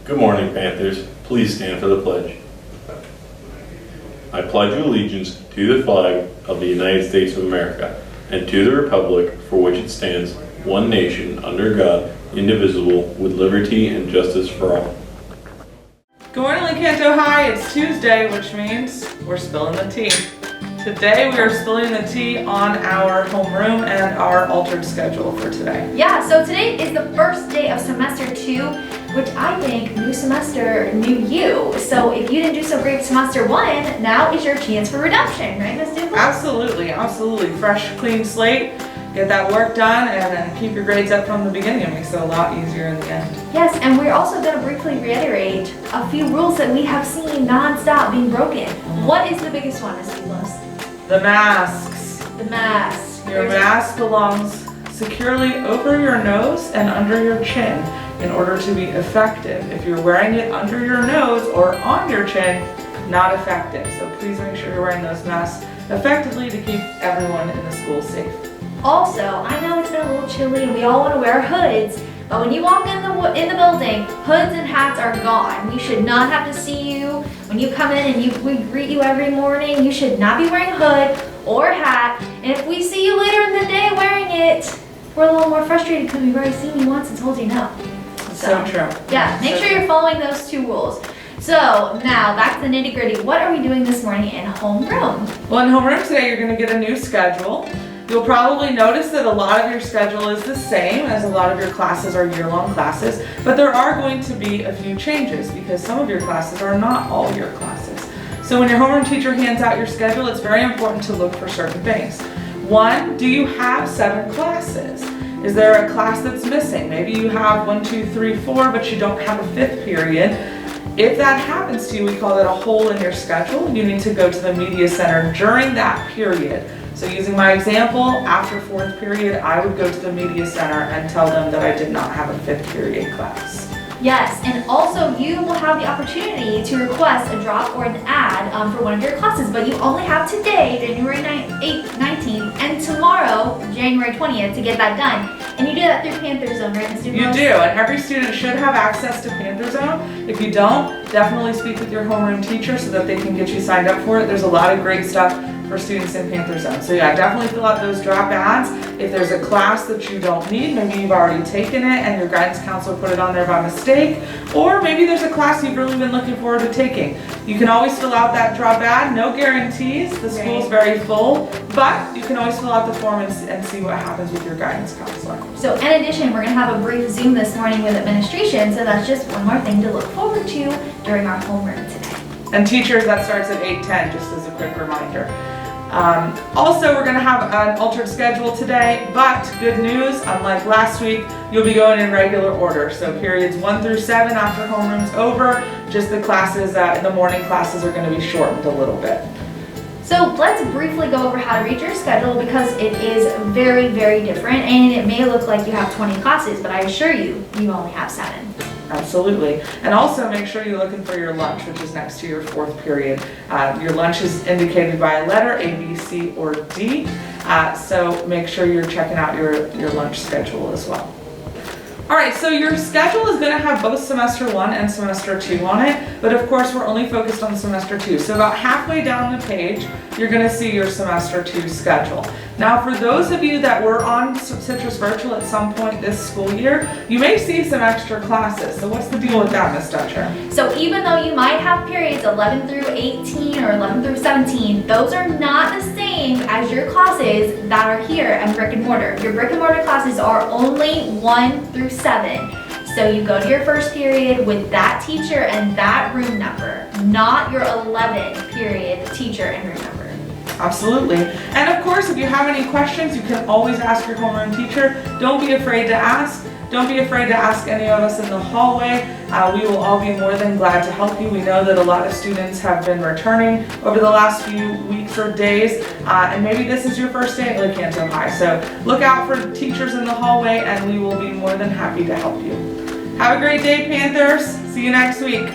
Good morning, Panthers. Please stand for the pledge. I pledge allegiance to the flag of the United States of America and to the republic for which it stands, one nation, under God, indivisible, with liberty and justice for all. Good morning, Lecanto High. It's Tuesday, which means we're spilling the tea. Today we are spilling the tea on our homeroom and our altered schedule for today. Yeah, so today is the first day of semester 2, which I think new semester, new you. So if you didn't do so great semester 1, now is your chance for redemption, right, Ms. Duclos? Absolutely. Fresh, clean slate. Get that work done and keep your grades up from the beginning. It makes it a lot easier in the end. Yes, and we're also going to briefly reiterate a few rules that we have seen non-stop being broken. What is the biggest one, Ms. Duclos? The masks. The mask. Your mask belongs securely over your nose and under your chin in order to be effective. If you're wearing it under your nose or on your chin, not effective. So please make sure you're wearing those masks effectively to keep everyone in the school safe. Also, I know it's been a little chilly and we all want to wear hoods, but when you walk in the building, hoods and hats are gone. We should not have to see you when you come in and we greet you every morning. You should not be wearing a hood or a hat. And if we see you later in the day wearing it, we're a little more frustrated because we've already seen you once and told you no. So true. Yeah, make sure you're following those 2 rules. So now back to the nitty gritty. What are we doing this morning in homeroom? Well, in homeroom today, you're going to get a new schedule. You'll probably notice that a lot of your schedule is the same, as a lot of your classes are year-long classes, but there are going to be a few changes because some of your classes are not all year classes. So when your homeroom teacher hands out your schedule, it's very important to look for certain things. 1, do you have 7 classes? Is there a class that's missing? Maybe you have 1, 2, 3, 4, but you don't have a 5th period. If that happens to you, we call that a hole in your schedule. You need to go to the media center during that period. So using my example, after 4th period, I would go to the media center and tell them that I did not have a 5th period class. Yes, and also you will have the opportunity to request a drop or an add for one of your classes, but you only have today, January 8th, 19th, and tomorrow, January 20th, to get that done. And you do that through Panther Zone, right, Ms. Duclos? You do, and every student should have access to Panther Zone. If you don't, definitely speak with your homeroom teacher so that they can get you signed up for it. There's a lot of great stuff for students in Panther Zone. So yeah, definitely fill out those drop ads. If there's a class that you don't need, maybe you've already taken it and your guidance counselor put it on there by mistake, or maybe there's a class you've really been looking forward to taking. You can always fill out that drop ad, no guarantees, the school's very full, but you can always fill out the form and see what happens with your guidance counselor. So in addition, we're going to have a brief Zoom this morning with administration, so that's just one more thing to look forward to during our homeroom today. And teachers, that starts at 8:10, just as a quick reminder. Also, we're going to have an altered schedule today, but good news, unlike last week, you'll be going in regular order. So periods 1 through 7 after homeroom's over, just the classes, the morning classes are going to be shortened a little bit. So let's briefly go over how to read your schedule because it is very, very different and it may look like you have 20 classes, but I assure you, you only have 7. Absolutely. And also make sure you're looking for your lunch, which is next to your 4th period. Your lunch is indicated by a letter, A, B, C, or D. So make sure you're checking out your lunch schedule as well. All right, so your schedule is going to have both semester 1 and semester 2 on it, but of course we're only focused on semester 2. So about halfway down the page, you're going to see your semester 2 schedule. Now for those of you that were on Citrus Virtual at some point this school year, you may see some extra classes. So what's the deal with that, Ms. Dutcher? So even though you might have periods 11 through 18 or 11 through 17, those are not the same as your classes that are here at brick and mortar. Your brick and mortar classes are only 1 through 7. So you go to your 1st period with that teacher and that room number, not your 11 period teacher and room number. Absolutely. And of course, if you have any questions, you can always ask your homeroom teacher. Don't be afraid to ask. Don't be afraid to ask any of us in the hallway. We will all be more than glad to help you. We know that a lot of students have been returning over the last few weeks or days, and maybe this is your first day at Lecanto High. So look out for teachers in the hallway, and we will be more than happy to help you. Have a great day, Panthers. See you next week.